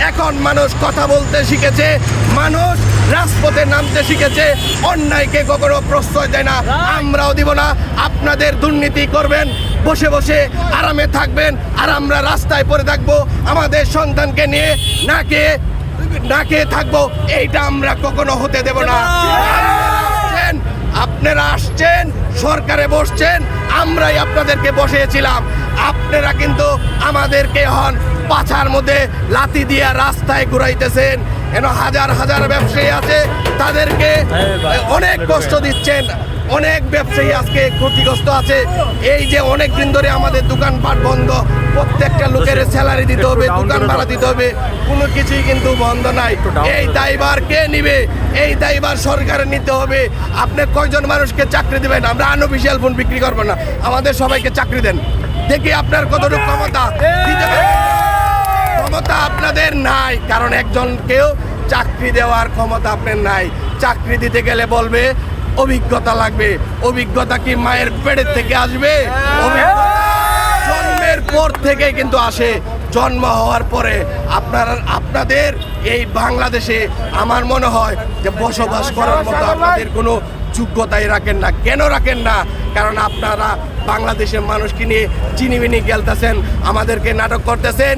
এখন মানুষ কথা বলতে শিখেছে, মানুষ রাজপথে নামতে শিখেছে, অন্যায়কে কখনো প্রশ্রয় দেয় না। আমরাও দিব না। আপনাদের দুর্নীতি করবেন, বসে বসে আরামে থাকবেন, আর আমরা রাস্তায় পড়ে থাকবো আমাদের সন্তানকে নিয়ে না খেয়ে থাকবো। এইটা আমরা কখনো হতে দেব না। আপনারা আসছেন, সরকারে বসছেন, আমরাই আপনাদেরকে বসিয়েছিলাম। আপনারা কিন্তু আমাদেরকে হন পাছার মধ্যে লাথি দিয়ে রাস্তায় ঘুরাইতেছেন। হাজার হাজার ব্যবসায়ী আছে, তাদেরকে অনেক কষ্ট দিচ্ছেন। অনেক ব্যবসায়ী আজকে ক্ষতিগ্রস্ত আছে। এই যে অনেক দিন ধরে আমাদের দোকানপাট বন্ধ, প্রত্যেকটা লোকের স্যালারি দিতে হবে, দোকান ভাড়া দিতে হবে, কোনো কিছুই কিন্তু বন্ধ নাই। এই দায়ভার কে নিবে? এই দায়ভার সরকারের নিতে হবে। আপনি কয়জন মানুষকে চাকরি দিবেন? আমরা আনঅফিসিয়াল ফোন বিক্রি করবো না, আমাদের সবাইকে চাকরি দেন, দেখি আপনার কতটুকু ক্ষমতা দিতে পারেন। ক্ষমতা আপনাদের নাই, কারণ একজনকেও চাকরি দেওয়ার ক্ষমতা আপনার নাই। চাকরি দিতে গেলে বলবে অভিজ্ঞতা লাগবে। অভিজ্ঞতা কি মায়ের পেটের থেকে আসবে? জন্মের পর থেকে কিন্তু আসে। জন্ম হওয়ার পরে আপনাদের এই বাংলাদেশে আমার মনে হয় যে বসবাস করার মতো আপনাদের কোনো যোগ্যতাই রাখেন না। কেন রাখেন না? কারণ আপনারা বাংলাদেশের মানুষকে নিয়ে চিনিমিনি খেলতেছেন, আমাদেরকে নাটক করতেছেন।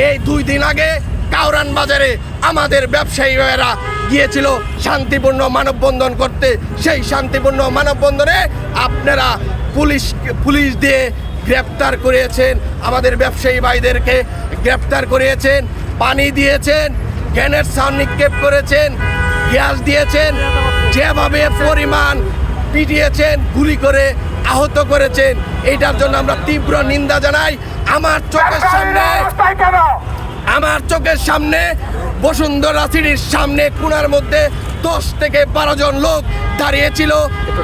এই 2 দিন আগে কাউরান বাজারে আমাদের ব্যবসায়ী ভাইয়েরা গিয়েছিল শান্তিপূর্ণ মানববন্ধন করতে। সেই শান্তিপূর্ণ মানববন্ধনে আপনারা পুলিশ দিয়ে গ্রেপ্তার করিয়েছেন, আমাদের ব্যবসায়ী ভাইদেরকে গ্রেপ্তার করিয়েছেন, পানি দিয়েছেন, গ্যানের সাউন্ড নিক্ষেপ করেছেন, গ্যাস দিয়েছেন, যেভাবে পরিমাণ পিটিয়েছেন, গুলি করে আহত করেছেন। এইটার জন্য আমরা তীব্র নিন্দা জানাই। আমার চোখের সামনে বসুন্ধরা সিটির সামনে কোণার মধ্যে 10 থেকে 12 জন লোক দাঁড়িয়েছিল।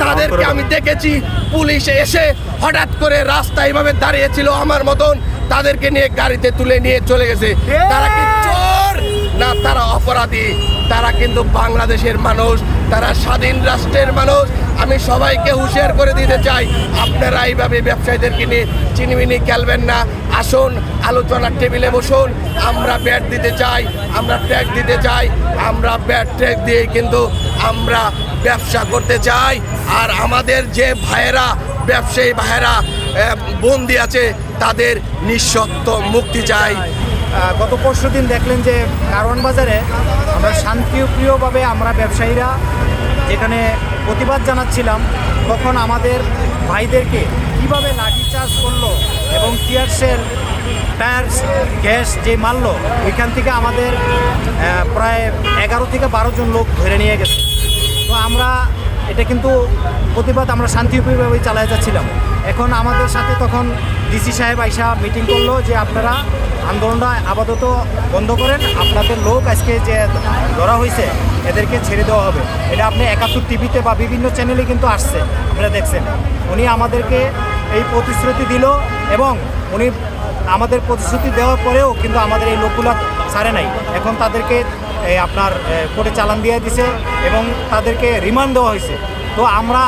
তাদেরকে আমি দেখেছি, পুলিশ এসে হঠাৎ করে রাস্তায় এভাবে দাঁড়িয়েছিল আমার মতন, তাদেরকে নিয়ে গাড়িতে তুলে নিয়ে চলে গেছে। তারা কি চোর না তারা অপরাধী? তারা কিন্তু বাংলাদেশের মানুষ, তারা স্বাধীন রাষ্ট্রের মানুষ। আমি সবাইকে হুঁশিয়ার করে দিতে চাই, আপনারা এইভাবে ব্যবসায়ীদেরকে নিয়ে চিনিমিনি খেলবেন না। আসুন, আলোচনার টেবিলে বসুন। আমরা ব্যাট দিতে চাই, আমরা ট্যাগ দিতে চাই, আমরা ব্যাট ট্যাগ দিয়ে কিন্তু আমরা ব্যবসা করতে চাই। আর আমাদের যে ভাইয়েরা, ব্যবসায়ী ভাইয়েরা বন্দি আছে, তাদের নিঃশর্ত মুক্তি চাই। গত পরশু দিন দেখলেন যে কারওয়ান বাজারে আমরা শান্তিপ্রিয়ভাবে আমরা ব্যবসায়ীরা যেখানে প্রতিবাদ জানাচ্ছিলাম, তখন আমাদের ভাইদেরকে কীভাবে লাঠিচার্জ করলো এবং টিয়ার শেল, টায়ার গ্যাস যে মারলো, ওইখান থেকে আমাদের প্রায় 11 থেকে 12 জন লোক ধরে নিয়ে গেছে। তো আমরা এটা কিন্তু প্রতিবাদ আমরা শান্তিপ্রিয়ভাবেই চালিয়ে যাচ্ছিলাম। এখন আমাদের সাথে তখন ডিসি সাহেব আইসা মিটিং করলো যে আপনারা আন্দোলনটা আপাতত বন্ধ করেন, আপনাদের লোক আজকে যে ধরা হয়েছে এদেরকে ছেড়ে দেওয়া হবে। এটা আপনি 71 টিভিতে বা বিভিন্ন চ্যানেলে কিন্তু আসছে, আপনারা দেখছেন। উনি আমাদেরকে এই প্রতিশ্রুতি দিল এবং উনি আমাদের প্রতিশ্রুতি দেওয়ার পরেও কিন্তু আমাদের এই লোকগুলো ছাড়ে নাই। এখন তাদেরকে আপনার কোর্টে চালান দিয়ে দিছে এবং তাদেরকে রিমান্ড দেওয়া হয়েছে। তো আমরা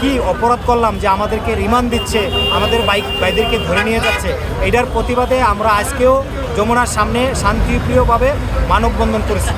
কি অপরাধ করলাম যে আমাদেরকে রিমান্ড দিচ্ছে, আমাদের ভাইদেরকে ধরে নিয়ে যাচ্ছে? এটার প্রতিবাদে আমরা আজকেও যমুনার সামনে শান্তিপ্রিয়ভাবে মানববন্ধন করেছি।